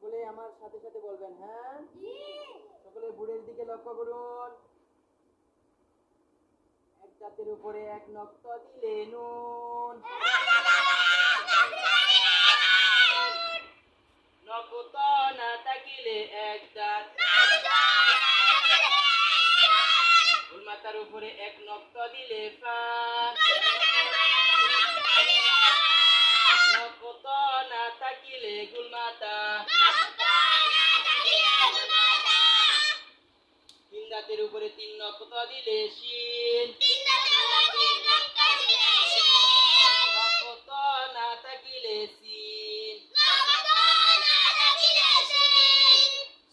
সকলে আমার সাথে সাথে বলবেন, হ্যাঁ? সকলে বোর্ডের দিকে লক্ষ্য করুন। এক দাঁতের উপরে এক নক্ত দিলে নুন। নকত না থাকিলে এক দাঁত। মাথার উপরে এক নক্ত দিলে ফাঁক। নকত না থাকিলে গুলমাতা। তিন দাঁতের উপরে তিন নকত দিলে শিন। নকত না থাকিলে সিন।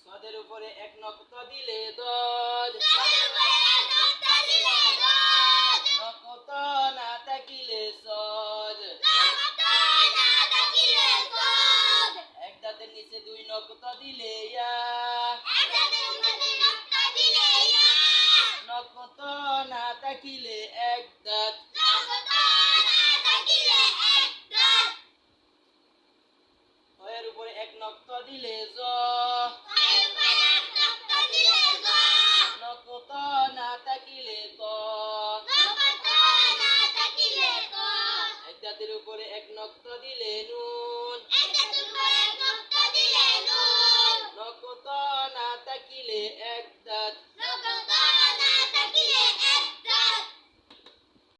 ছদের উপরে এক নকত দিলে দদ। নকত না থাকিলে সদ। এক দাঁতের নিচে দুই নকত দিলে ইয়া। নকত না থাকিলে এক দাঁত। ছয়ের উপরে এক নকত দিলে জ। নকত না থাকিলে ত। এক দাঁতের উপরে এক নকত দিলে নু।